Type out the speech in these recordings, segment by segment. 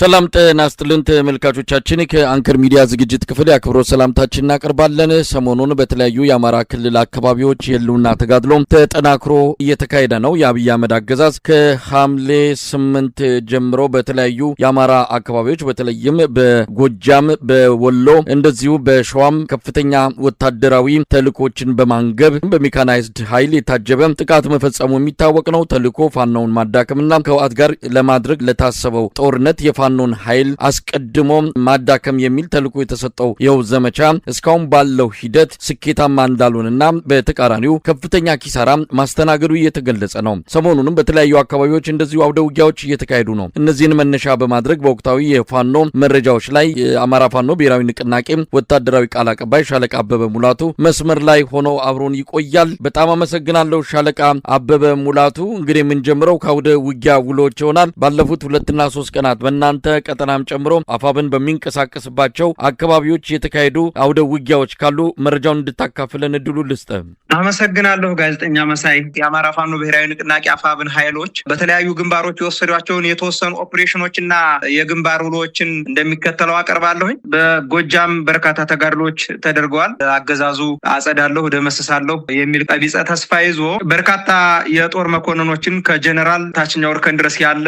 ሰላም ጤና ይስጥልን ተመልካቾቻችን ከአንከር ሚዲያ ዝግጅት ክፍል ያክብሮት ሰላምታችንን እናቀርባለን። ሰሞኑን በተለያዩ የአማራ ክልል አካባቢዎች የህልውና ተጋድሎ ተጠናክሮ እየተካሄደ ነው። የአብይ አህመድ አገዛዝ ከሐምሌ 8 ጀምሮ በተለያዩ የአማራ አካባቢዎች በተለይም በጎጃም፣ በወሎ እንደዚሁ በሸዋም ከፍተኛ ወታደራዊ ተልእኮችን በማንገብ በሜካናይዝድ ኃይል የታጀበ ጥቃት መፈጸሙ የሚታወቅ ነው። ተልእኮ ፋኖውን ማዳከምና ከህወሓት ጋር ለማድረግ ለታሰበው ጦርነት ፋኖን ኃይል አስቀድሞ ማዳከም የሚል ተልእኮ የተሰጠው ይኸው ዘመቻ እስካሁን ባለው ሂደት ስኬታማ እንዳልሆነና በተቃራኒው ከፍተኛ ኪሳራ ማስተናገዱ እየተገለጸ ነው። ሰሞኑንም በተለያዩ አካባቢዎች እንደዚሁ አውደ ውጊያዎች እየተካሄዱ ነው። እነዚህን መነሻ በማድረግ በወቅታዊ የፋኖ መረጃዎች ላይ የአማራ ፋኖ ብሔራዊ ንቅናቄ ወታደራዊ ቃል አቀባይ ሻለቃ አበበ ሙላቱ መስመር ላይ ሆኖ አብሮን ይቆያል። በጣም አመሰግናለሁ ሻለቃ አበበ ሙላቱ። እንግዲህ የምንጀምረው ከአውደ ውጊያ ውሎች ይሆናል። ባለፉት 2 እና 3 ቀናት በእናንተ ቀጠናም ጨምሮ አፋብን በሚንቀሳቀስባቸው አካባቢዎች የተካሄዱ አውደ ውጊያዎች ካሉ መረጃውን እንድታካፍለን እድሉ ልስጥ። አመሰግናለሁ ጋዜጠኛ መሳይ። የአማራ ፋኖ ብሔራዊ ንቅናቄ አፋብን ኃይሎች በተለያዩ ግንባሮች የወሰዷቸውን የተወሰኑ ኦፕሬሽኖችና የግንባር ውሎችን እንደሚከተለው አቀርባለሁኝ። በጎጃም በርካታ ተጋድሎች ተደርገዋል። አገዛዙ አጸዳለሁ ደመስሳለሁ የሚል ቀቢጸ ተስፋ ይዞ በርካታ የጦር መኮንኖችን ከጀነራል ታችኛው እርከን ድረስ ያለ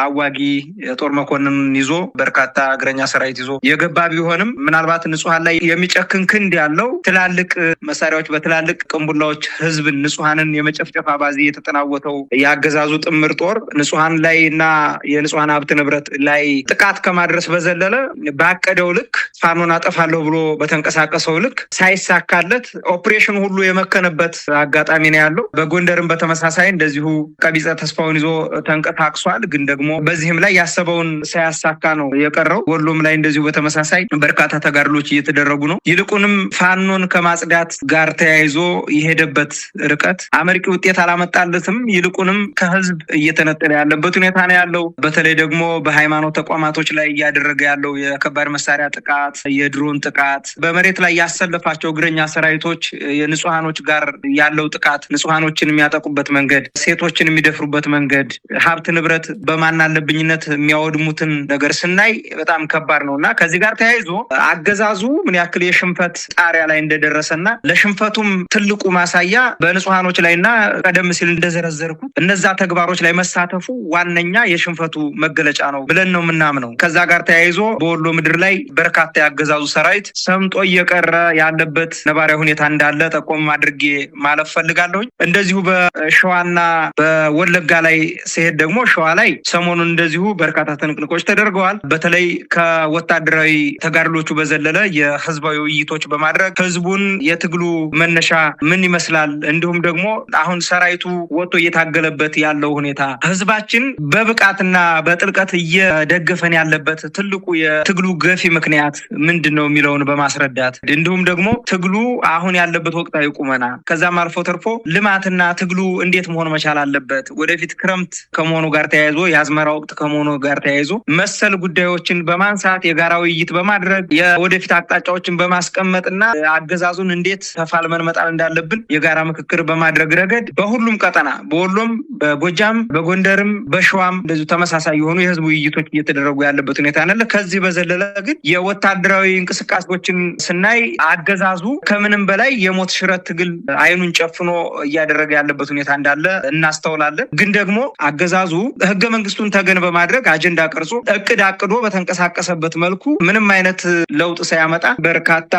አዋጊ የጦር መኮንን ይዞ በርካታ እግረኛ ሰራዊት ይዞ የገባ ቢሆንም ምናልባት ንጹሃን ላይ የሚጨክን ክንድ ያለው ትላልቅ መሳሪያዎች በትላልቅ ቅንቡላዎች ህዝብን ንጹሃንን የመጨፍጨፍ አባዜ የተጠናወተው የአገዛዙ ጥምር ጦር ንጹሃን ላይ እና የንጹሃን ሀብት ንብረት ላይ ጥቃት ከማድረስ በዘለለ ባቀደው ልክ ፋኖን አጠፋለሁ ብሎ በተንቀሳቀሰው ልክ ሳይሳካለት ኦፕሬሽን ሁሉ የመከነበት አጋጣሚ ነው ያለው። በጎንደርም በተመሳሳይ እንደዚሁ ቀቢጸ ተስፋውን ይዞ ተንቀሳቅሷል። ግን ደግሞ በዚህም ላይ ያሰበውን ሳያሳካ ነው የቀረው። ወሎም ላይ እንደዚሁ በተመሳሳይ በርካታ ተጋድሎች እየተደረጉ ነው። ይልቁንም ፋኖን ከማጽዳት ጋር ተያይዞ የሄደበት ርቀት አመርቂ ውጤት አላመጣለትም። ይልቁንም ከህዝብ እየተነጠለ ያለበት ሁኔታ ነው ያለው። በተለይ ደግሞ በሃይማኖት ተቋማቶች ላይ እያደረገ ያለው የከባድ መሳሪያ ጥቃት፣ የድሮን ጥቃት፣ በመሬት ላይ ያሰለፋቸው እግረኛ ሰራዊቶች የንጹሃኖች ጋር ያለው ጥቃት፣ ንጹሃኖችን የሚያጠቁበት መንገድ፣ ሴቶችን የሚደፍሩበት መንገድ፣ ሀብት ንብረት በማናለብኝነት የሚያወድሙትን ነገር ስናይ በጣም ከባድ ነውና ከዚህ ጋር ተያይዞ አገዛዙ ምን ያክል የሽንፈት ጣሪያ ላይ እንደደረሰና ለሽንፈቱም ትልቁ ማሳያ በንጹሃኖች ላይና ቀደም ሲል እንደዘረዘርኩት እነዛ ተግባሮች ላይ መሳተፉ ዋነኛ የሽንፈቱ መገለጫ ነው ብለን ነው የምናምነው። ከዛ ጋር ተያይዞ በወሎ ምድር ላይ በርካታ ያገዛዙ ሰራዊት ሰምጦ እየቀረ ያለበት ነባራዊ ሁኔታ እንዳለ ጠቆም አድርጌ ማለፍ ፈልጋለሁኝ። እንደዚሁ በሸዋና በወለጋ ላይ ሲሄድ ደግሞ ሸዋ ላይ ሰሞኑን እንደዚሁ በርካታ ትንቅንቆች ተደርገዋል። በተለይ ከወታደራዊ ተጋድሎቹ በዘለለ የህዝባዊ ውይይቶች በማድረግ ህዝቡን የትግሉ መነሻ ምን ይመስላል፣ እንዲሁም ደግሞ አሁን ሰራዊቱ ወጥቶ እየታገለበት ያለው ሁኔታ ህዝባችን በብቃትና በጥልቀት እየደገፈን ያለበት ትልቁ የትግሉ ገፊ ምክንያት ምንድነው የሚለውን በማስረዳት እንዲሁም ደግሞ ትግሉ አሁን ያለበት ወቅታዊ ቁመና ከዛም አልፎ ተርፎ ልማትና ትግሉ እንዴት መሆን መቻል አለበት፣ ወደፊት ክረምት ከመሆኑ ጋር ተያይዞ የአዝመራ ወቅት ከመሆኑ ጋር ተያይዞ መሰል ጉዳዮችን በማንሳት የጋራ ውይይት በማድረግ የወደፊት አቅጣጫዎችን በማስቀመጥና አገዛዙን እንዴት ተፋልመን መጣል እንዳለብን የጋራ ምክክር በማድረግ ረገድ በሁሉም ቀጠና በወሎም፣ በጎጃም፣ በጎንደርም፣ በሸዋም እንደዚሁ ተመሳሳይ የሆኑ የህዝብ ውይይቶች እየተደረጉ ያለበት ሁኔታ አለ። ከዚህ በዘለለ ግን የወታደራዊ እንቅስቃሴዎችን ስናይ አገዛዙ ከምንም በላይ የሞት ሽረት ትግል አይኑን ጨፍኖ እያደረገ ያለበት ሁኔታ እንዳለ እናስተውላለን። ግን ደግሞ አገዛዙ ህገ መንግስቱን ተገን በማድረግ አጀንዳ ቀርጾ እቅድ አቅዶ በተንቀሳቀሰበት መልኩ ምንም አይነት ለውጥ ሳያመጣ በርካታ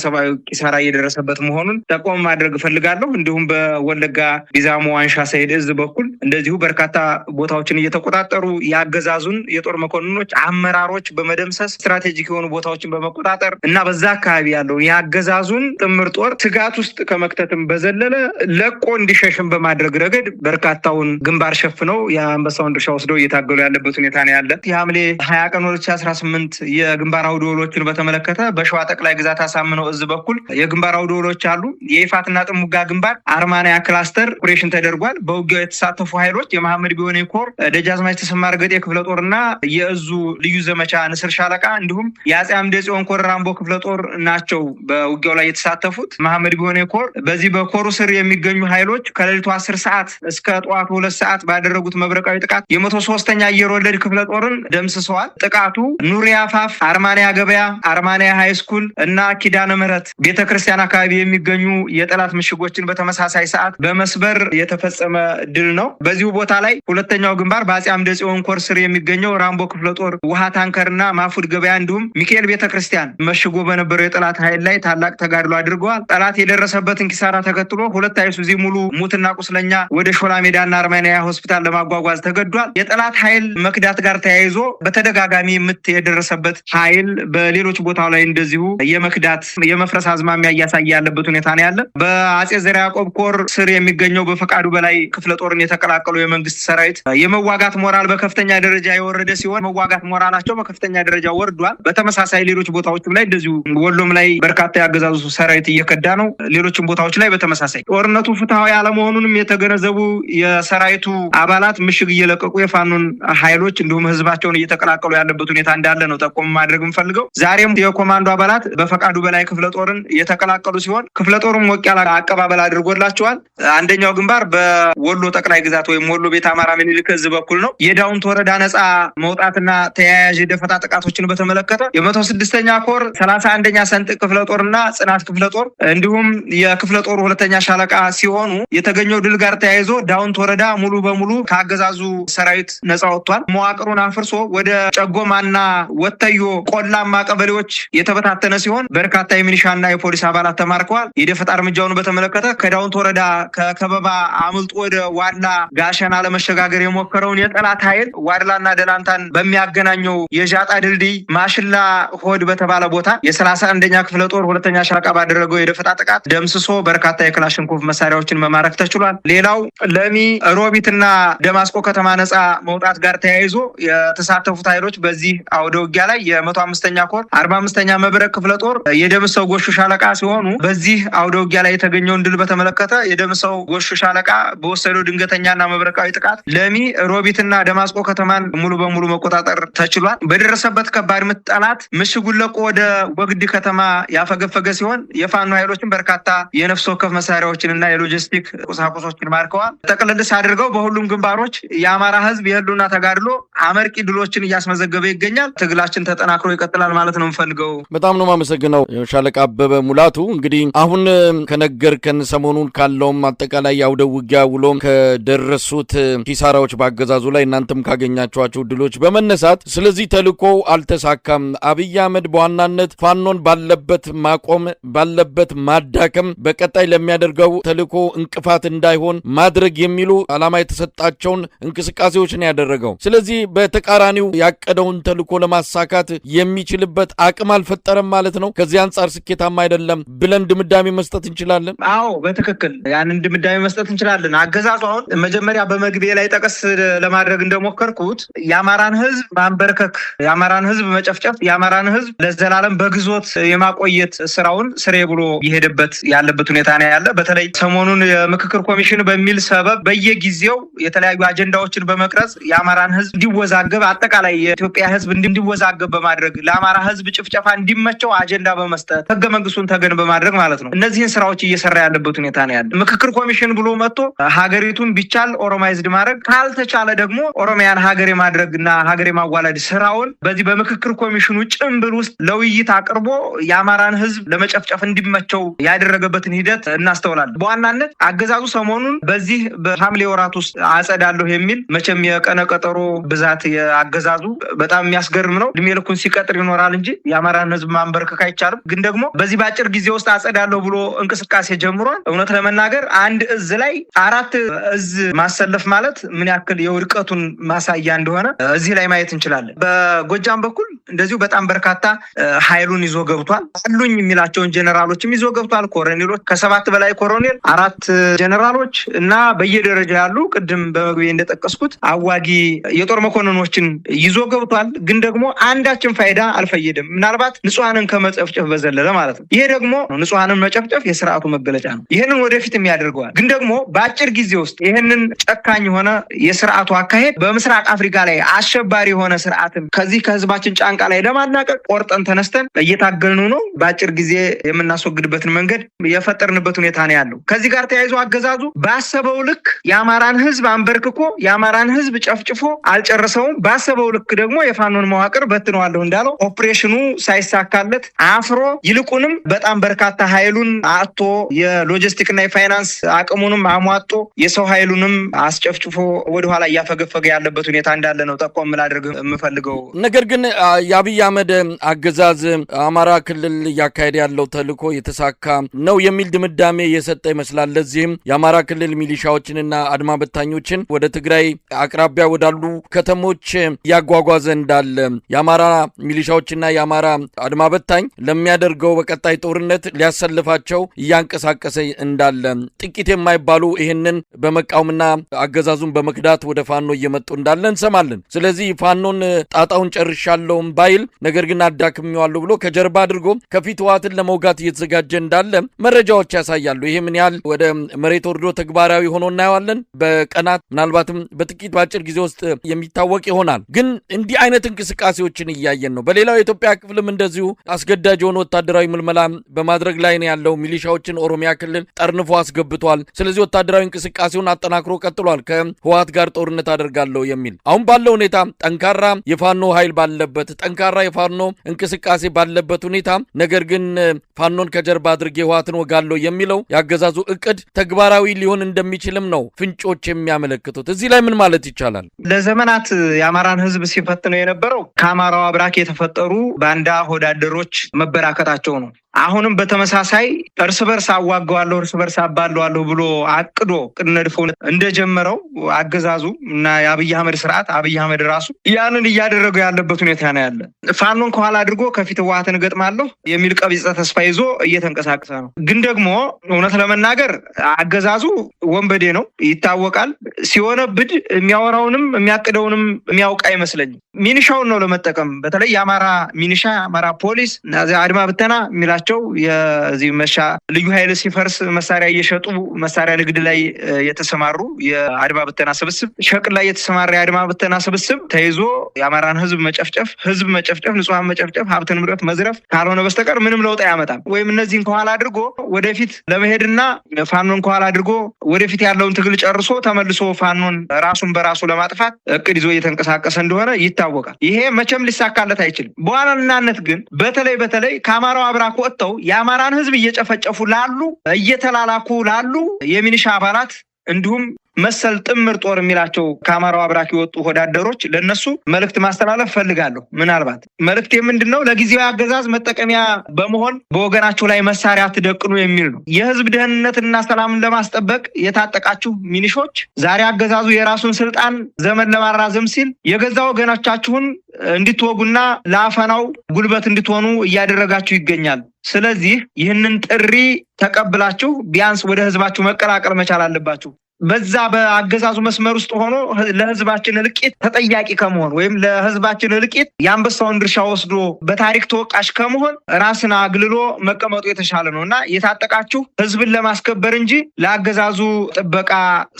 ሰብአዊ ኪሳራ እየደረሰበት መሆኑን ጠቆም ማድረግ እፈልጋለሁ። እንዲሁም በወለጋ ቢዛሞ ዋንሻ ሰይድ እዝ በኩል እንደዚሁ በርካታ ቦታዎችን እየተቆጣጠሩ ያገዛዙን የጦር መኮንኖች አመራሮች በመደምሰስ ስትራቴጂክ የሆኑ ቦታዎችን በመቆጣጠር እና በዛ አካባቢ ያለው ያገዛዙን ጥምር ጦር ስጋት ውስጥ ከመክተትም በዘለለ ለቆ እንዲሸሽም በማድረግ ረገድ በርካታውን ግንባር ሸፍነው የአንበሳውን ድርሻ ወስደው እየታገሉ ያለበት ሁኔታ ነው ያለ። የሐምሌ 20 ቀን 2018 የግንባር አውደ ውሎችን በተመለከተ በሸዋ ጠቅላይ ግዛት አሳምነው እዝ በኩል የግንባር አውደ ውሎች አሉ። የይፋትና ጥሙጋ ግንባር አርማንያ ክላስተር ኦፕሬሽን ተደርጓል። በውጊያው የተሳተፉ ኃይሎች የመሐመድ ቢሆኔ ኮር ደጃዝማች ተሰማ እርገጤ ክፍለ ጦርና የእዙ ልዩ ዘመቻ ንስር ሻለቃ እንዲሁም የአጼ አምደ ጽዮን ኮር ራምቦ ክፍለ ጦር ናቸው በውጊያው ላይ የተሳተፉት። መሐመድ ቢሆኔ ኮር በዚህ በኮሩ ስር የሚገኙ ኃይሎች ከሌሊቱ 10 ሰዓት እስከ ጠዋቱ 2 ሰዓት ባደረጉት መብረቃዊ ጥቃት የ103ኛ አየር ወለድ ክፍለ ጦርን ደምስሰዋል። ጥቃቱ ኑሪያ ፋፍ፣ አርማንያ ገበያ፣ አርማንያ ሃይስኩል እና ኪዳነ ምህረት ቤተክርስቲያን አካባቢ የሚገኙ የጠላት ምሽጎችን በተመሳሳይ ሰዓት በመስበር የተፈጸመ ድል ነው። በዚሁ ቦታ ላይ ሁለተኛው ግንባር በአጼ አምደ ጽዮን ኮር ስር የሚገኘው ራምቦ ክፍለ ጦር ውሃ ታንከርና ማፉድ ገበያ እንዲሁም ሚካኤል ቤተክርስቲያን መሽጎ በነበረው የጠላት ኃይል ላይ ታላቅ ተጋድሎ አድርገዋል። ጠላት የደረሰበትን ኪሳራ ተከትሎ 2 አይሱዚ ሙሉ ሙትና ቁስለኛ ወደ ሾላ ሜዳና አርማንያ ሆስፒታል ለማጓጓዝ ተገዷል። የጠላት ኃይል መክዳት ጋር ተያይዞ በተደጋጋሚ ምት የደረሰበት ኃይል በሌሎች ቦታው ላይ እንደዚሁ የመክዳት የመፍረስ አዝማሚያ እያሳየ ያለበት ሁኔታ ነው ያለ። በአጼ ዘርዓ ያዕቆብ ኮር ስር የሚገኘው በፈቃዱ በላይ ክፍለ ጦርን የተቀላቀሉ የመንግስት ሰራዊት የመዋጋት ሞራል በከፍተኛ ደረጃ የወረደ ሲሆን መዋጋት ሞራላቸው በከፍተኛ ደረጃ ወርዷል። በተመሳሳይ ሌሎች ቦታዎችም ላይ እንደዚሁ ወሎም ላይ በርካታ ያገዛዙ ሰራዊት እየከዳ ነው። ሌሎችም ቦታዎች ላይ በተመሳሳይ ጦርነቱ ፍትሃዊ አለመሆኑንም የተገነዘቡ የሰራዊቱ አባላት ምሽግ እየለቀቁ የፋኖን ኃይሎች እንዲሁም ህዝባቸውን እየተቀላቀሉ ያለበት ሁኔታ እንዳለ ነው ጠቆም ማድረግ የምፈልገው። ዛሬም የኮማንዶ አባላት በፈቃዱ በላይ ክፍለ ጦርን የተቀላቀሉ ሲሆን ክፍለ ጦሩም ሞቅ ያለ አቀባበል አድርጎላቸዋል። አንደኛው ግንባር በወሎ ጠቅላይ ግዛት ወይም ወሎ ቤት አማራ ምኒልክ እዝ በኩል ነው። የዳውንት ወረዳ ነጻ መውጣትና ተያያዥ የደፈጣ ጥቃቶችን በተመለከተ የ106ኛ ኮር 31ኛ ሰንጥቅ ክፍለ ጦርና ጽናት ክፍለ ጦር እንዲሁም የክፍለ ጦሩ 2ኛ ሻለቃ ሲሆኑ የተገኘው ድል ጋር ተያይዞ ዳውንት ወረዳ ሙሉ በሙሉ ከአገዛዙ ሰራዊት ነጻ ወጥቷል። መዋቅሩን አፍርሶ ወደ ጨጎማና ወተዮ ቆላማ ቀበሌዎች የተበታተነ ሲሆን በርካታ የሚሊሻና የፖሊስ አባላት ተማርከዋል። የደፈጣ እርምጃውን በተመለከተ ከዳውንት ወረዳ ከከበባ አምልጦ ወደ ዋላ ጋሸና ለመሸጋገር የሞከረውን የጠላት ኃይል ዋድላና ደላንታን በሚያገናኘው የዣጣ ድልድይ ማሽላ ሆድ በተባለ ቦታ የ31ኛ ክፍለ ጦር 2ኛ ሻለቃ ባደረገው የደፈጣ ጥቃት ደምስሶ በርካታ የክላሽንኮቭ መሳሪያዎችን መማረክ ተችሏል። ሌላው ለሚ ሮቢትና ደማስቆ ከተማ ነጻ መውጣት ጋር ተያይዞ የተሳተፉት ኃይሎች በዚህ አውደ ውጊያ ላይ የ105ኛ ኮር 45ኛ መብረቅ ክፍለ ጦር የደምሰው ጎሹ ሻለቃ ሲሆኑ በዚህ አውደ ውጊያ ላይ የተገኘውን ድል በተመለከተ የደምሰው ጎሹ ሻለቃ በወሰደው ድንገተኛና መብረቃዊ ጥቃት ለሚ ሮቢትና ደማስቆ ከተማን ሙሉ በሙሉ መቆጣጠር ተችሏል። በደረሰበት ከባድ ምት ጠላት ምሽጉን ለቆ ወደ ወግዲ ከተማ ያፈገፈገ ሲሆን የፋኖ ኃይሎችን በርካታ የነፍስ ወከፍ መሳሪያዎችንና የሎጂስቲክ ቁሳቁሶችን ማርከዋል። ጠቅልልስ አድርገው በሁሉም ግንባሮች የአማራ ህዝብ የህልውና ተጋድሎ አመርቂ ድሎችን እያስመዘገበ ይገኛል። ትግላችን ተጠናክሮ ይቀጥላል ማለት ነው የምፈልገው። በጣም ነው የማመሰግነው ሻለቃ አበበ ሙላቱ። እንግዲህ አሁን ከነገርከን ሰሞኑን ካለውም አጠቃላይ አውደ ውጊያ ውሎም ከደረሱት ኪሳራዎች በአገዛዙ ላይ እናንተም ካገኛቸዋቸው ድሎች በመነሳት ስለዚህ ተልእኮ አልተሳካም፣ አብይ አህመድ በዋናነት ፋኖን ባለበት ማቆም ባለበት ማዳከም በቀጣይ ለሚያደርገው ተልእኮ እንቅፋት እንዳይሆን ማድረግ የሚሉ ዓላማ የተሰጣቸውን እንቅስቃሴዎች ነው ያደረገው። ስለዚህ በተቃራኒው ያቀደውን ተልእኮ ለማሳካት የሚችልበት አቅም አልፈጠረም ማለት ነው። ከዚህ አንጻር ስኬታማ አይደለም ብለን ድምዳሜ መስጠት እንችላለን። አዎ በትክክል ያንን ድምዳሜ መስጠት እንችላለን። አገዛዙ አሁን መጀመሪያ በመግቢያ ላይ ጠቀስ ለማድረግ እንደሞከርኩት የአማራን ህዝብ ማንበርከክ፣ የአማራን ህዝብ መጨፍጨፍ፣ የአማራን ህዝብ ለዘላለም በግዞት የማቆየት ስራውን ስሬ ብሎ የሄደበት ያለበት ሁኔታ ነው ያለ። በተለይ ሰሞኑን የምክክር ኮሚሽን በሚል ሰበብ በየጊዜው የተለያዩ አጀንዳዎችን በመቅረጽ የአማራን ህዝብ እንዲወዛገብ፣ አጠቃላይ የኢትዮጵያ ህዝብ እንዲወዛገብ በማድረግ ለአማራ ህዝብ ጭፍጨፋ እንዲመቸው አጀንዳ በመስጠት ህገ መንግስቱን ተገን በማድረግ ማለት ነው እነዚህን ስራዎች እየሰራ ያለበት ሁኔታ ነው ያለ። ምክክር ኮሚሽን ብሎ መጥቶ ሀገሪቱን ቢቻል ኦሮማይዝድ ማድረግ ካልተቻለ ደግሞ ኦሮሚያን ሀገር የማድረግና ሀገር የማዋላድ ስራውን በዚህ በምክክር ኮሚሽኑ ጭምብል ውስጥ ለውይይት አቅርቦ የአማራን ህዝብ ለመጨፍጨፍ እንዲመቸው ያደረገበትን ሂደት እናስተውላለን። በዋናነት አገዛዙ ሰሞኑን በዚህ በሐምሌ ወራት ውስጥ አጸዳለሁ የሚል መቼም የቀነ ቀጠሮ ብዛት የአገዛዙ በጣም የሚያስገርም ነው። እድሜ ልኩን ሲቀጥር ይኖራል እንጂ የአማራን ህዝብ ማንበርከክ አይቻልም። ግን ደግሞ በዚህ በአጭር ጊዜ ውስጥ አጸዳለሁ ብሎ እንቅስቃሴ ጀምሯል። እውነት ለመናገር አንድ እዝ ላይ 4 እዝ ማሰለፍ ማለት ምን ያክል የውድቀቱን ማሳያ እንደሆነ እዚህ ላይ ማየት እንችላለን። በጎጃም በኩል እንደዚሁ በጣም በርካታ ኃይሉን ይዞ ገብቷል። አሉኝ የሚላቸውን ጀነራሎችም ይዞ ገብቷል። ኮሎኔሎች ከ7 በላይ ኮሎኔል፣ 4 ጀነራሎች እና በየደረጃ ያሉ ቅድም በመግቢያ እንደጠቀስኩት አዋጊ የጦር መኮንኖችን ይዞ ገብቷል። ግን ደግሞ አንዳችን ፋይዳ አልፈየደም። ምናልባት ንጹሃንን ከመጨፍጨፍ በዘለለ ማለት ነው። ይሄ ደግሞ ንጹሃንን መጨፍጨፍ የስርዓቱ መገለጫ ነው። ይህንን ወደፊት የሚያደርገዋል። ግን ደግሞ በአጭር ጊዜ ውስጥ ይህንን ጨካኝ የሆነ የስርዓቱ አካሄድ በምስራቅ አፍሪካ ላይ አሸባሪ የሆነ ስርዓትን ከዚህ ከህዝባችን ጫንቃ ላይ ለማናቀቅ ቆርጠን ተነስተን እየታገልኑ ነው። በአጭር ጊዜ የምናስወግድበትን መንገድ የፈጠርንበት ሁኔታ ነው ያለው። ከዚህ ጋር ተያይዞ አገዛዙ ባሰበው ልክ የአማራን ህዝብ አንበርክኮ የአማራን ህዝብ ጨፍጭፎ አልጨረሰውም። ባሰበው ልክ ደግሞ የፋኖን መዋቅር በትነዋለሁ እንዳለው ኦፕሬሽኑ ሳይሳካለት አፍሮ ይልቁንም በጣም በርካታ ኃይሉን አጥቶ የሎጂስቲክና የፋይናንስ አቅሙንም አሟጦ የሰው ኃይሉንም አስጨፍጭፎ ወደኋላ እያፈገፈገ ያለበት ሁኔታ እንዳለ ነው ጠቆም ላድርግ የምፈልገው። ነገር ግን የአብይ አህመድ አገዛዝ አማራ ክልል እያካሄደ ያለው ተልዕኮ የተሳካ ነው የሚል ድምዳሜ የሰጠ ይመስላል። ለዚህም የአማራ ክልል ሚሊሻዎችንና አድማ በታኞችን ወደ ትግራይ አቅራቢያ ወዳሉ ከተሞች እያጓጓዘ እንዳለ የአማራ ሚሊሻዎችና የአማራ አድማ በታኝ ለሚያደርገው በቀጣይ ጦርነት ሊያሰልፋቸው እያንቀሳቀሰ እንዳለ ጥቂት የማይባሉ ይህንን በመቃወምና አገዛዙን በመክዳት ወደ ፋኖ እየመጡ እንዳለ እንሰማለን። ስለዚህ ፋኖን ጣጣውን ጨርሻለሁም ባይል ነገር ግን አዳክሜዋለሁ ብሎ ከጀርባ አድርጎ ከፊት ህወሓትን ለመውጋት እየተዘጋጀ እንዳለ መረጃዎች ያሳያሉ። ይሄ ምን ያህል ወደ መሬት ወርዶ ተግባራዊ ሆኖ እናየዋለን በቀናት ምናልባትም በጥቂት በአጭር ጊዜ ውስጥ የሚታወቅ ይሆናል። ግን እንዲህ አይነት እንቅስቃሴዎችን እያየን ነው። በሌላው የኢትዮጵያ ክፍልም እንደዚሁ አስገዳጅ የሆነ ወታደራዊ ምልመላ በማድረግ ላይ ነው ያለው። ሚሊሻዎችን ኦሮሚያ ክልል ጠርንፎ አስገብቷል። ስለዚህ ወታደራዊ እንቅስቃሴውን አጠናክሮ ቀጥሏል። ከህወሓት ጋር ጦርነት አደርጋለሁ የሚል አሁን ባለው ሁኔታ ጠንካራ የፋኖ ኃይል ባለበት ጠንካራ የፋኖ እንቅስቃሴ ባለበት ሁኔታ ነገር ግን ፋኖን ከጀርባ አድርጌ ህወሓትን ወጋለሁ የሚለው ያገዛዙ እቅድ ተግባራዊ ሊሆን እንደሚችልም ነው ፍንጮች የሚያመለክቱት። እዚህ ላይ ምን ማለት ይቻላል? ለዘመናት የአማራን ህዝብ ሲፈትነው የነበረው ከአማራው አብራክ የተፈጠሩ ባንዳ ሆዳደሮች መበራከታቸው ነው። አሁንም በተመሳሳይ እርስ በርስ አዋጋዋለሁ እርስ በርስ አባለዋለሁ ብሎ አቅዶ ቅነድፎ እንደጀመረው አገዛዙ እና የአብይ አህመድ ስርዓት አብይ አህመድ ራሱ ያንን እያደረገው ያለበት ሁኔታ ነው ያለ። ፋኖን ከኋላ አድርጎ ከፊት ህወሓትን እገጥማለሁ የሚል ቀቢጸ ተስፋ ይዞ እየተንቀሳቀሰ ነው። ግን ደግሞ እውነት ለመናገር አገዛዙ ወንበዴ ነው ይታወቃል። ሲሆነብድ የሚያወራውንም የሚያቅደውንም የሚያውቅ አይመስለኝም። ሚኒሻውን ነው ለመጠቀም በተለይ የአማራ ሚኒሻ የአማራ ፖሊስ አድማ ብተና የሚላቸው የዚህ ልዩ ኃይል ሲፈርስ መሳሪያ እየሸጡ መሳሪያ ንግድ ላይ የተሰማሩ የአድማ ብተና ስብስብ ሸቅል ላይ የተሰማራ የአድማ ብተና ስብስብ ተይዞ የአማራን ህዝብ መጨፍጨፍ ንጹሃን መጨፍጨፍ ሀብት ንብረት መዝረፍ ካልሆነ በስተቀር ምንም ለውጥ አያመጣም። ወይም እነዚህን ከኋላ አድርጎ ወደፊት ለመሄድና ፋኖን ከኋላ አድርጎ ወደፊት ያለውን ትግል ጨርሶ ተመልሶ ፋኖን ራሱን በራሱ ለማጥፋት እቅድ ይዞ እየተንቀሳቀሰ እንደሆነ ይታወቃል። ይሄ መቼም ሊሳካለት አይችልም። በዋናነት ግን በተለይ ከአማራው አብራክ ወጥተው የአማራን ህዝብ እየጨፈጨፉ ላሉ እየተላላኩ ላሉ የሚኒሻ አባላት እንዲሁም መሰል ጥምር ጦር የሚላቸው ከአማራው አብራክ የወጡ ወዳደሮች ለነሱ መልእክት ማስተላለፍ ፈልጋለሁ። ምናልባት መልእክት ምንድነው? ለጊዜው አገዛዝ መጠቀሚያ በመሆን በወገናቸው ላይ መሳሪያ አትደቅኑ የሚል ነው። የህዝብ ደህንነትና ሰላምን ለማስጠበቅ የታጠቃችሁ ሚኒሾች ዛሬ አገዛዙ የራሱን ስልጣን ዘመን ለማራዘም ሲል የገዛ ወገኖቻችሁን እንድትወጉና ለአፈናው ጉልበት እንድትሆኑ እያደረጋችሁ ይገኛል። ስለዚህ ይህንን ጥሪ ተቀብላችሁ ቢያንስ ወደ ህዝባችሁ መቀላቀል መቻል አለባችሁ። በዛ በአገዛዙ መስመር ውስጥ ሆኖ ለህዝባችን እልቂት ተጠያቂ ከመሆን ወይም ለህዝባችን እልቂት የአንበሳውን ድርሻ ወስዶ በታሪክ ተወቃሽ ከመሆን ራስን አግልሎ መቀመጡ የተሻለ ነው እና የታጠቃችሁ ህዝብን ለማስከበር እንጂ ለአገዛዙ ጥበቃ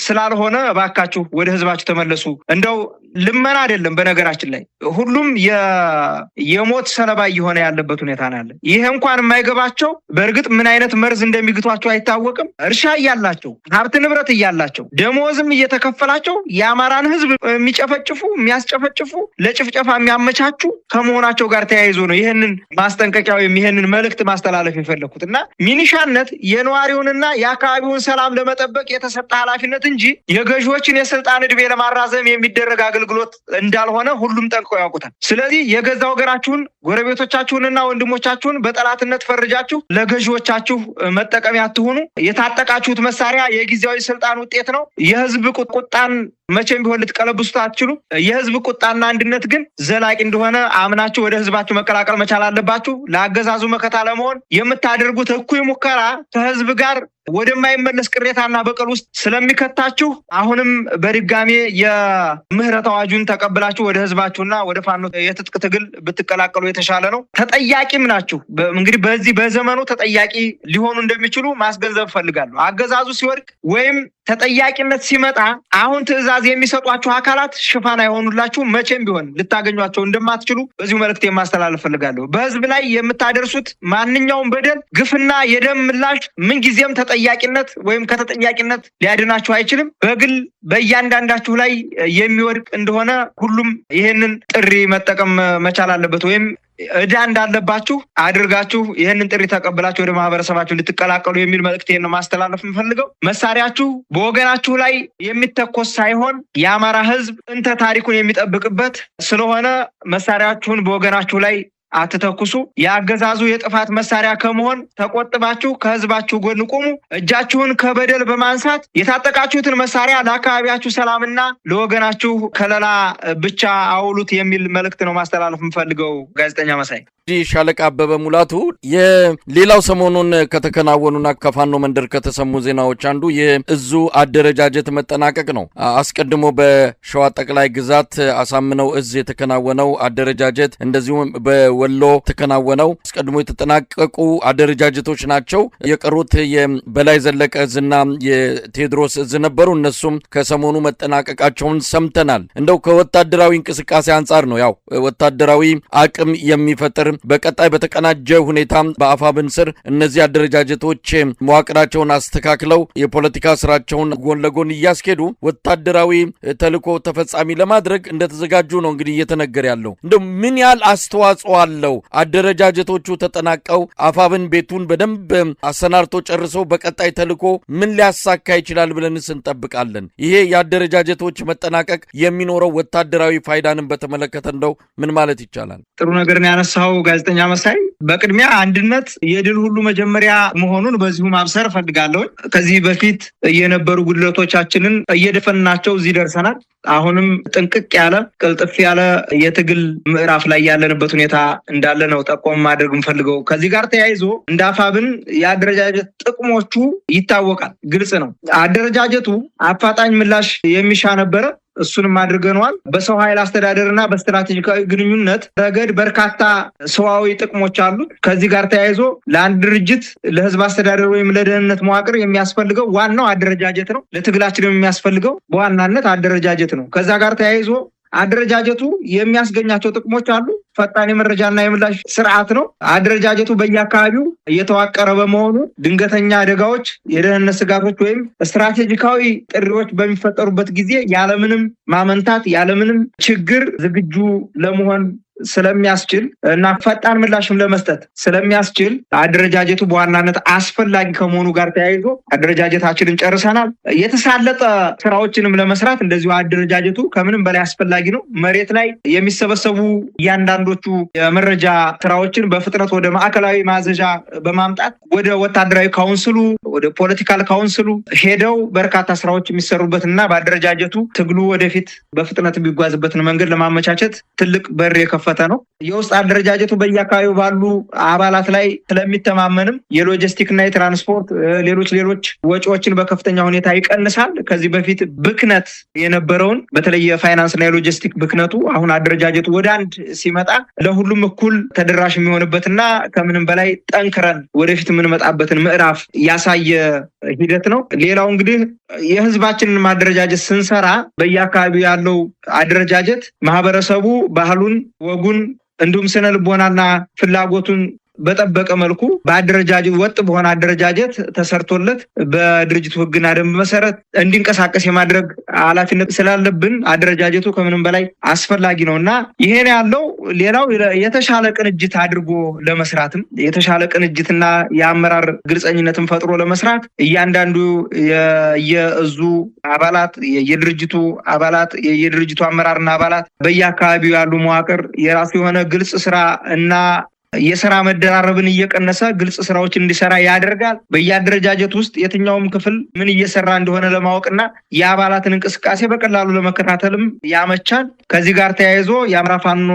ስላልሆነ እባካችሁ ወደ ህዝባችሁ ተመለሱ። እንደው ልመና አይደለም። በነገራችን ላይ ሁሉም የሞት ሰለባ እየሆነ ያለበት ሁኔታ ነው ያለ። ይሄ እንኳን የማይገባቸው በእርግጥ ምን አይነት መርዝ እንደሚግቷቸው አይታወቅም። እርሻ እያላቸው ሀብት ንብረት እያላቸው ደሞዝም እየተከፈላቸው የአማራን ህዝብ የሚጨፈጭፉ የሚያስጨፈጭፉ ለጭፍጨፋ የሚያመቻቹ ከመሆናቸው ጋር ተያይዞ ነው ይህንን ማስጠንቀቂያ ወይም ይህንን መልእክት ማስተላለፍ የፈለኩት እና ሚኒሻነት የነዋሪውንና የአካባቢውን ሰላም ለመጠበቅ የተሰጠ ኃላፊነት እንጂ የገዢዎችን የስልጣን ዕድሜ ለማራዘም የሚደረግ አገልግሎት እንዳልሆነ ሁሉም ጠንቅቀው ያውቁታል። ስለዚህ የገዛ ወገናችሁን ጎረቤቶቻችሁንና ወንድሞቻችሁን በጠላትነት ፈርጃችሁ ለገዢዎቻችሁ መጠቀሚያ አትሁኑ። የታጠቃችሁት መሳሪያ የጊዜያዊ ስልጣን ውጤት ነው። የህዝብ ቁጣን መቼም ቢሆን ልትቀለብሱት አትችሉ። የህዝብ ቁጣና አንድነት ግን ዘላቂ እንደሆነ አምናችሁ ወደ ህዝባችሁ መቀላቀል መቻል አለባችሁ። ለአገዛዙ መከታ ለመሆን የምታደርጉት እኩይ ሙከራ ከህዝብ ጋር ወደማይመለስ ቅሬታና በቀል ውስጥ ስለሚከታችሁ አሁንም በድጋሜ የምህረት አዋጁን ተቀብላችሁ ወደ ህዝባችሁና ወደ ፋኖ የትጥቅ ትግል ብትቀላቀሉ የተሻለ ነው። ተጠያቂም ናችሁ። እንግዲህ በዚህ በዘመኑ ተጠያቂ ሊሆኑ እንደሚችሉ ማስገንዘብ ፈልጋለሁ። አገዛዙ ሲወድቅ ወይም ተጠያቂነት ሲመጣ አሁን ትዕዛዝ የሚሰጧችሁ አካላት ሽፋን አይሆኑላችሁ። መቼም ቢሆን ልታገኟቸው እንደማትችሉ በዚሁ መልእክት ማስተላለፍ ፈልጋለሁ። በህዝብ ላይ የምታደርሱት ማንኛውም በደል፣ ግፍና የደም ምላሽ ምንጊዜም ተጠያቂነት ወይም ከተጠያቂነት ሊያድናችሁ አይችልም። በግል በእያንዳንዳችሁ ላይ የሚወድቅ እንደሆነ ሁሉም ይህንን ጥሪ መጠቀም መቻል አለበት። ወይም እዳ እንዳለባችሁ አድርጋችሁ ይህንን ጥሪ ተቀብላችሁ ወደ ማህበረሰባችሁ እንድትቀላቀሉ የሚል መልእክቴን ነው ማስተላለፍ የምፈልገው። መሳሪያችሁ በወገናችሁ ላይ የሚተኮስ ሳይሆን የአማራ ህዝብ እንተ ታሪኩን የሚጠብቅበት ስለሆነ መሳሪያችሁን በወገናችሁ ላይ አትተኩሱ። የአገዛዙ የጥፋት መሳሪያ ከመሆን ተቆጥባችሁ ከህዝባችሁ ጎን ቁሙ። እጃችሁን ከበደል በማንሳት የታጠቃችሁትን መሳሪያ ለአካባቢያችሁ ሰላምና ለወገናችሁ ከለላ ብቻ አውሉት የሚል መልእክት ነው ማስተላለፍ የምፈልገው። ጋዜጠኛ መሳይ ሻለቃ አበበ ሙላቱ፣ የሌላው ሰሞኑን ከተከናወኑና ከፋኖ መንደር ከተሰሙ ዜናዎች አንዱ የእዙ አደረጃጀት መጠናቀቅ ነው። አስቀድሞ በሸዋ ጠቅላይ ግዛት አሳምነው እዝ የተከናወነው አደረጃጀት እንደዚሁም በወሎ ተከናወነው አስቀድሞ የተጠናቀቁ አደረጃጀቶች ናቸው። የቀሩት የበላይ ዘለቀ እዝና የቴዎድሮስ እዝ ነበሩ። እነሱም ከሰሞኑ መጠናቀቃቸውን ሰምተናል። እንደው ከወታደራዊ እንቅስቃሴ አንጻር ነው ያው ወታደራዊ አቅም የሚፈጥር በቀጣይ በተቀናጀ ሁኔታ በአፋብን ስር እነዚህ አደረጃጀቶች መዋቅራቸውን አስተካክለው የፖለቲካ ስራቸውን ጎን ለጎን እያስኬዱ ወታደራዊ ተልዕኮ ተፈጻሚ ለማድረግ እንደተዘጋጁ ነው እንግዲህ እየተነገረ ያለው። እንደው ምን ያህል አስተዋጽኦ አለው አደረጃጀቶቹ ተጠናቀው አፋብን ቤቱን በደንብ አሰናርቶ ጨርሶ በቀጣይ ተልዕኮ ምን ሊያሳካ ይችላል ብለንስ እንጠብቃለን? ይሄ የአደረጃጀቶች መጠናቀቅ የሚኖረው ወታደራዊ ፋይዳንን በተመለከተ እንደው ምን ማለት ይቻላል? ጥሩ ነገር ነው ያነሳው ጋዜጠኛ መሳይ። በቅድሚያ አንድነት የድል ሁሉ መጀመሪያ መሆኑን በዚሁ ማብሰር እፈልጋለሁ። ከዚህ በፊት የነበሩ ጉድለቶቻችንን እየደፈንናቸው እዚህ ደርሰናል። አሁንም ጥንቅቅ ያለ ቅልጥፍ ያለ የትግል ምዕራፍ ላይ ያለንበት ሁኔታ እንዳለ ነው ጠቆም ማድረግ እንፈልገው። ከዚህ ጋር ተያይዞ እንደ አፋብን የአደረጃጀት ጥቅሞቹ ይታወቃል፣ ግልጽ ነው። አደረጃጀቱ አፋጣኝ ምላሽ የሚሻ ነበረ። እሱንም አድርገነዋል። በሰው ኃይል አስተዳደርና በስትራቴጂካዊ ግንኙነት ረገድ በርካታ ሰዋዊ ጥቅሞች አሉት። ከዚህ ጋር ተያይዞ ለአንድ ድርጅት ለህዝብ አስተዳደር ወይም ለደህንነት መዋቅር የሚያስፈልገው ዋናው አደረጃጀት ነው። ለትግላችን የሚያስፈልገው በዋናነት አደረጃጀት ነው። ከዛ ጋር ተያይዞ አደረጃጀቱ የሚያስገኛቸው ጥቅሞች አሉ። ፈጣን የመረጃና የምላሽ ስርዓት ነው። አደረጃጀቱ በየአካባቢው እየተዋቀረ በመሆኑ ድንገተኛ አደጋዎች፣ የደህንነት ስጋቶች ወይም ስትራቴጂካዊ ጥሪዎች በሚፈጠሩበት ጊዜ ያለምንም ማመንታት ያለምንም ችግር ዝግጁ ለመሆን ስለሚያስችል እና ፈጣን ምላሽም ለመስጠት ስለሚያስችል አደረጃጀቱ በዋናነት አስፈላጊ ከመሆኑ ጋር ተያይዞ አደረጃጀታችንን ጨርሰናል። የተሳለጠ ስራዎችንም ለመስራት እንደዚሁ አደረጃጀቱ ከምንም በላይ አስፈላጊ ነው። መሬት ላይ የሚሰበሰቡ እያንዳንዶቹ የመረጃ ስራዎችን በፍጥነት ወደ ማዕከላዊ ማዘዣ በማምጣት ወደ ወታደራዊ ካውንስሉ፣ ወደ ፖለቲካል ካውንስሉ ሄደው በርካታ ስራዎች የሚሰሩበትና በአደረጃጀቱ ትግሉ ወደፊት በፍጥነት የሚጓዝበትን መንገድ ለማመቻቸት ትልቅ በር የከፈተ ነው። የውስጥ አደረጃጀቱ በየአካባቢው ባሉ አባላት ላይ ስለሚተማመንም የሎጂስቲክ እና የትራንስፖርት ሌሎች ወጪዎችን በከፍተኛ ሁኔታ ይቀንሳል። ከዚህ በፊት ብክነት የነበረውን በተለይ የፋይናንስ እና የሎጂስቲክ ብክነቱ አሁን አደረጃጀቱ ወደ አንድ ሲመጣ ለሁሉም እኩል ተደራሽ የሚሆንበትና ከምንም በላይ ጠንክረን ወደፊት የምንመጣበትን ምዕራፍ ያሳየ ሂደት ነው። ሌላው እንግዲህ የህዝባችንን ማደረጃጀት ስንሰራ በየአካባቢው ያለው አደረጃጀት ማህበረሰቡ ባህሉን፣ ወጉን እንዲሁም ስነ ልቦናና ፍላጎቱን በጠበቀ መልኩ በአደረጃጀት ወጥ በሆነ አደረጃጀት ተሰርቶለት በድርጅቱ ህግና ደንብ መሰረት እንዲንቀሳቀስ የማድረግ ኃላፊነት ስላለብን አደረጃጀቱ ከምንም በላይ አስፈላጊ ነው እና ይሄን ያለው ሌላው የተሻለ ቅንጅት አድርጎ ለመስራትም የተሻለ ቅንጅትና የአመራር ግልጸኝነትን ፈጥሮ ለመስራት እያንዳንዱ የእዙ አባላት የድርጅቱ አባላት የድርጅቱ አመራርና አባላት በየአካባቢው ያሉ መዋቅር የራሱ የሆነ ግልጽ ስራ እና የሥራ መደራረብን እየቀነሰ ግልጽ ስራዎችን እንዲሰራ ያደርጋል። በየአደረጃጀት ውስጥ የትኛውም ክፍል ምን እየሰራ እንደሆነ ለማወቅና የአባላትን እንቅስቃሴ በቀላሉ ለመከታተልም ያመቻል። ከዚህ ጋር ተያይዞ የአማራ ፋኖ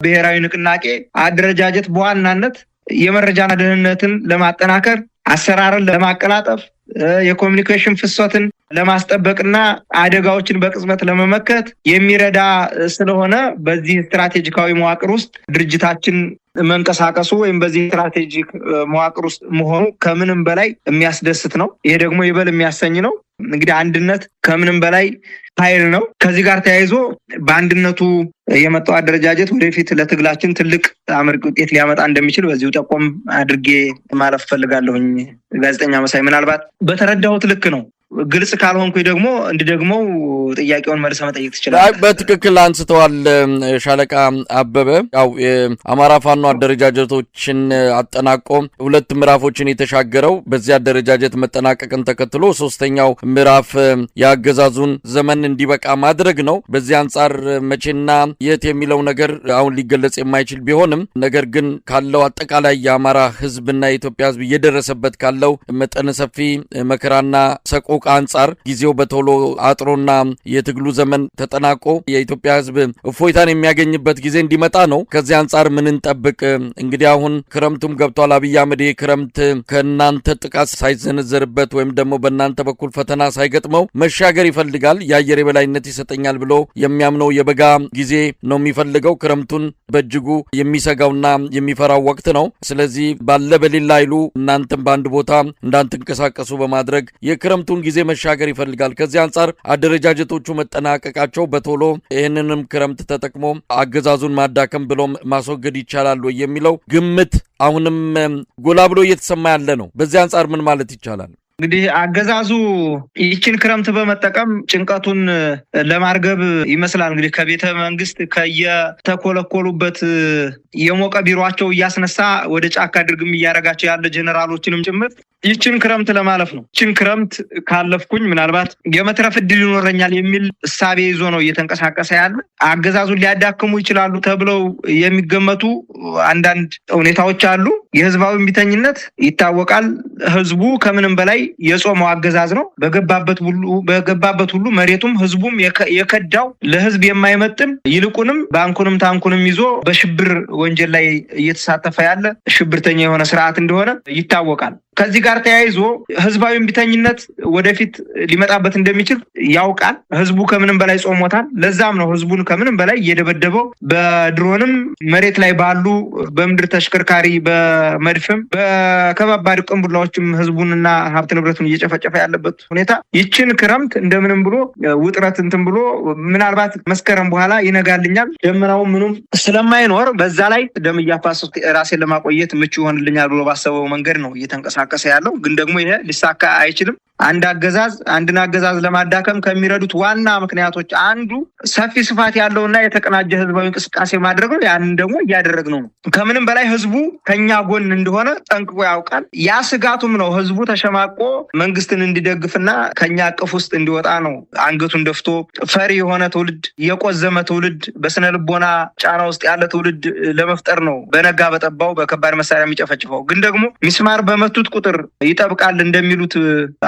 ብሔራዊ ንቅናቄ አደረጃጀት በዋናነት የመረጃና ደህንነትን ለማጠናከር፣ አሰራርን ለማቀላጠፍ፣ የኮሙኒኬሽን ፍሰትን ለማስጠበቅና አደጋዎችን በቅጽበት ለመመከት የሚረዳ ስለሆነ በዚህ ስትራቴጂካዊ መዋቅር ውስጥ ድርጅታችን መንቀሳቀሱ ወይም በዚህ ስትራቴጂክ መዋቅር ውስጥ መሆኑ ከምንም በላይ የሚያስደስት ነው። ይሄ ደግሞ ይበል የሚያሰኝ ነው። እንግዲህ አንድነት ከምንም በላይ ኃይል ነው። ከዚህ ጋር ተያይዞ በአንድነቱ የመጣው አደረጃጀት ወደፊት ለትግላችን ትልቅ አመርቂ ውጤት ሊያመጣ እንደሚችል በዚሁ ጠቆም አድርጌ ማለፍ ፈልጋለሁኝ። ጋዜጠኛ መሳይ ምናልባት በተረዳሁት ልክ ነው። ግልጽ ካልሆንኩኝ ደግሞ ጥያቄውን መልሰ መጠየቅ ትችላለህ። በትክክል አንስተዋል ሻለቃ አበበ። ያው የአማራ ፋኖ አደረጃጀቶችን አጠናቆ 2 ምዕራፎችን የተሻገረው በዚህ አደረጃጀት መጠናቀቅን ተከትሎ 3ኛው ምዕራፍ የአገዛዙን ዘመን እንዲበቃ ማድረግ ነው። በዚህ አንጻር መቼና የት የሚለው ነገር አሁን ሊገለጽ የማይችል ቢሆንም ነገር ግን ካለው አጠቃላይ የአማራ ሕዝብና የኢትዮጵያ ሕዝብ እየደረሰበት ካለው መጠነ ሰፊ መከራና ሰቆ አንጻር ጊዜው በቶሎ አጥሮና የትግሉ ዘመን ተጠናቆ የኢትዮጵያ ህዝብ እፎይታን የሚያገኝበት ጊዜ እንዲመጣ ነው። ከዚህ አንጻር ምን እንጠብቅ? እንግዲህ አሁን ክረምቱም ገብቷል። አብይ አህመድ ክረምት ከእናንተ ጥቃት ሳይዘነዘርበት ወይም ደግሞ በእናንተ በኩል ፈተና ሳይገጥመው መሻገር ይፈልጋል። የአየር የበላይነት ይሰጠኛል ብሎ የሚያምነው የበጋ ጊዜ ነው የሚፈልገው። ክረምቱን በእጅጉ የሚሰጋውና የሚፈራው ወቅት ነው። ስለዚህ ባለ በሌላ ኃይሉ እናንተም በአንድ ቦታ እንዳትንቀሳቀሱ በማድረግ የክረምቱን ጊዜ መሻገር ይፈልጋል። ከዚህ አንጻር አደረጃጀቶቹ መጠናቀቃቸው በቶሎ ይህንንም ክረምት ተጠቅሞ አገዛዙን ማዳከም ብሎም ማስወገድ ይቻላል የሚለው ግምት አሁንም ጎላ ብሎ እየተሰማ ያለ ነው። በዚህ አንጻር ምን ማለት ይቻላል? እንግዲህ አገዛዙ ይችን ክረምት በመጠቀም ጭንቀቱን ለማርገብ ይመስላል እንግዲህ ከቤተ መንግስት ከየተኮለኮሉበት የሞቀ ቢሮአቸው እያስነሳ ወደ ጫካ ድርግም እያደረጋቸው ያለ ጀነራሎችንም ጭምር ይችን ክረምት ለማለፍ ነው። ይችን ክረምት ካለፍኩኝ ምናልባት የመትረፍ እድል ይኖረኛል የሚል እሳቤ ይዞ ነው እየተንቀሳቀሰ ያለ። አገዛዙን ሊያዳክሙ ይችላሉ ተብለው የሚገመቱ አንዳንድ ሁኔታዎች አሉ። የህዝባዊ እምቢተኝነት ይታወቃል። ህዝቡ ከምንም በላይ የጾመው አገዛዝ ነው። በገባበት ሁሉ መሬቱም ህዝቡም የከዳው ለህዝብ የማይመጥን ይልቁንም ባንኩንም ታንኩንም ይዞ በሽብር ወንጀል ላይ እየተሳተፈ ያለ ሽብርተኛ የሆነ ስርዓት እንደሆነ ይታወቃል። ከዚህ ጋር ተያይዞ ህዝባዊ እምቢተኝነት ወደፊት ሊመጣበት እንደሚችል ያውቃል። ህዝቡ ከምንም በላይ ጾሞታል። ለዛም ነው ህዝቡን ከምንም በላይ እየደበደበው በድሮንም መሬት ላይ ባሉ በምድር ተሽከርካሪ በመድፍም በከባባድ ቅንቡላዎችም ህዝቡንና ሀብት ንብረቱን እየጨፈጨፈ ያለበት ሁኔታ ይችን ክረምት እንደምንም ብሎ ውጥረት እንትን ብሎ ምናልባት መስከረም በኋላ ይነጋልኛል ደመናው ምኑም ስለማይኖር በዛ ላይ ደም እያፋሰሱ ራሴን ለማቆየት ምቹ ይሆንልኛል ብሎ ባሰበው መንገድ ነው እየተንቀሳቀሰ ያለው። ግን ደግሞ ይሄ ሊሳካ አይችልም። አንድን አገዛዝ ለማዳከም ከሚረዱት ዋና ምክንያቶች አንዱ ሰፊ ስፋት ያለውና የተቀናጀ ህዝባዊ እንቅስቃሴ ማድረግ ነው። ያንን ደግሞ እያደረግነው ነው። ከምንም በላይ ህዝቡ ከኛ ጎን እንደሆነ ጠንቅቆ ያውቃል። ያ ስጋቱም ነው ህዝቡ ተሸማቆ መንግስትን እንዲደግፍና ከኛ አቅፍ ውስጥ እንዲወጣ ነው አንገቱን ደፍቶ ፈሪ የሆነ ትውልድ፣ የቆዘመ ትውልድ፣ በስነ ልቦና ጫና ውስጥ ያለ ትውልድ ለመፍጠር ነው በነጋ በጠባው በከባድ መሳሪያ የሚጨፈጭፈው። ግን ደግሞ ሚስማር በመቱት ቁጥር ይጠብቃል እንደሚሉት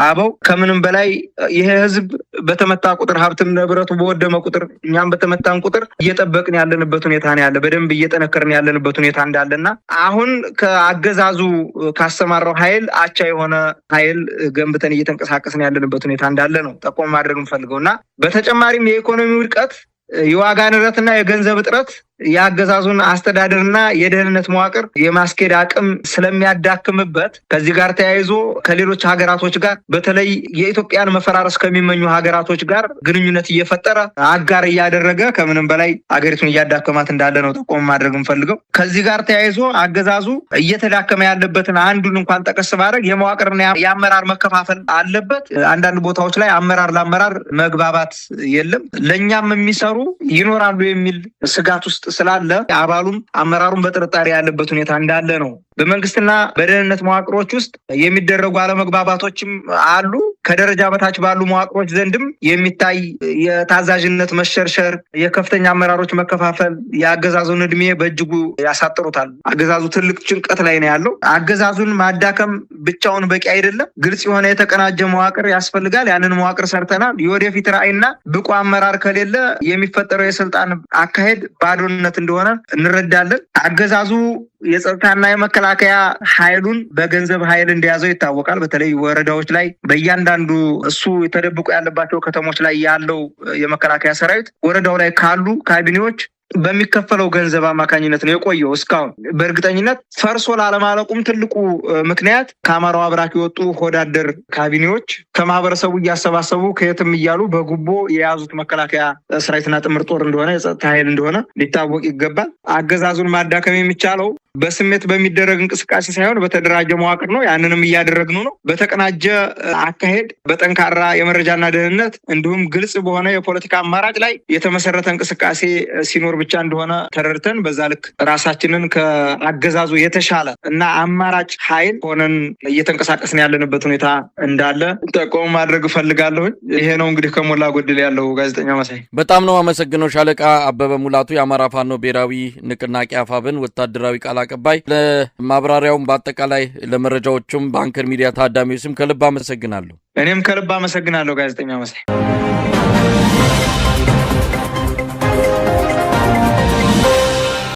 አበው ከምንም በላይ ይሄ ህዝብ በተመታ ቁጥር ሀብትም ንብረቱ በወደመ ቁጥር እኛም በተመታን ቁጥር እየጠበቅን ያለንበት ሁኔታ ነው ያለ። በደንብ እየጠነከርን ያለንበት ሁኔታ እንዳለና አሁን ከአገዛዙ ካሰማራው ኃይል አቻ የሆነ ኃይል ገንብተን እየተንቀሳቀስን ያለንበት ሁኔታ እንዳለ ነው ጠቆም ማድረግ የምፈልገውና በተጨማሪም የኢኮኖሚ ውድቀት፣ የዋጋ ንረትና የገንዘብ እጥረት የአገዛዙን አስተዳደርና የደህንነት መዋቅር የማስኬድ አቅም ስለሚያዳክምበት ከዚህ ጋር ተያይዞ ከሌሎች ሀገራቶች ጋር በተለይ የኢትዮጵያን መፈራረስ ከሚመኙ ሀገራቶች ጋር ግንኙነት እየፈጠረ አጋር እያደረገ ከምንም በላይ አገሪቱን እያዳከማት እንዳለ ነው ጠቆም ማድረግ የምፈልገው። ከዚህ ጋር ተያይዞ አገዛዙ እየተዳከመ ያለበትን አንዱን እንኳን ጠቀስ ባደረግ የመዋቅርና የአመራር መከፋፈል አለበት። አንዳንድ ቦታዎች ላይ አመራር ለአመራር መግባባት የለም። ለእኛም የሚሰሩ ይኖራሉ የሚል ስጋት ውስጥ ስላለ አባሉም አመራሩም በጥርጣሬ ያለበት ሁኔታ እንዳለ ነው። በመንግስትና በደህንነት መዋቅሮች ውስጥ የሚደረጉ አለመግባባቶችም አሉ። ከደረጃ በታች ባሉ መዋቅሮች ዘንድም የሚታይ የታዛዥነት መሸርሸር፣ የከፍተኛ አመራሮች መከፋፈል የአገዛዙን እድሜ በእጅጉ ያሳጥሩታል። አገዛዙ ትልቅ ጭንቀት ላይ ነው ያለው። አገዛዙን ማዳከም ብቻውን በቂ አይደለም። ግልጽ የሆነ የተቀናጀ መዋቅር ያስፈልጋል። ያንን መዋቅር ሰርተናል። የወደፊት ራዕይና ብቁ አመራር ከሌለ የሚፈጠረው የስልጣን አካሄድ ባዶነት እንደሆነ እንረዳለን። አገዛዙ የጸጥታና የመከላከያ መከላከያ ኃይሉን በገንዘብ ኃይል እንደያዘው ይታወቃል። በተለይ ወረዳዎች ላይ በእያንዳንዱ እሱ ተደብቆ ያለባቸው ከተሞች ላይ ያለው የመከላከያ ሰራዊት ወረዳው ላይ ካሉ ካቢኔዎች በሚከፈለው ገንዘብ አማካኝነት ነው የቆየው እስካሁን። በእርግጠኝነት ፈርሶ ላለማለቁም ትልቁ ምክንያት ከአማራው አብራክ የወጡ ሆዳደር ካቢኔዎች ከማህበረሰቡ እያሰባሰቡ ከየትም እያሉ በጉቦ የያዙት መከላከያ ሰራዊትና ጥምር ጦር እንደሆነ የጸጥታ ኃይል እንደሆነ ሊታወቅ ይገባል። አገዛዙን ማዳከም የሚቻለው በስሜት በሚደረግ እንቅስቃሴ ሳይሆን በተደራጀ መዋቅር ነው። ያንንም እያደረግን ነው። በተቀናጀ አካሄድ፣ በጠንካራ የመረጃና ደህንነት እንዲሁም ግልጽ በሆነ የፖለቲካ አማራጭ ላይ የተመሰረተ እንቅስቃሴ ሲኖር ብቻ እንደሆነ ተረድተን በዛ ልክ ራሳችንን ከአገዛዙ የተሻለ እና አማራጭ ኃይል ሆነን እየተንቀሳቀስን ያለንበት ሁኔታ እንዳለ ጠቆም ማድረግ እፈልጋለሁ። ይሄ ነው እንግዲህ ከሞላ ጎደል ያለው። ጋዜጠኛ መሳይ በጣም ነው አመሰግነው። ሻለቃ አበበ ሙላቱ የአማራ ፋኖ ብሔራዊ ንቅናቄ አፋብን ወታደራዊ ቃል አቀባይ፣ ለማብራሪያውም በአጠቃላይ ለመረጃዎቹም በአንከር ሚዲያ ታዳሚው ስም ከልብ አመሰግናለሁ። እኔም ከልብ አመሰግናለሁ ጋዜጠኛ መሳይ።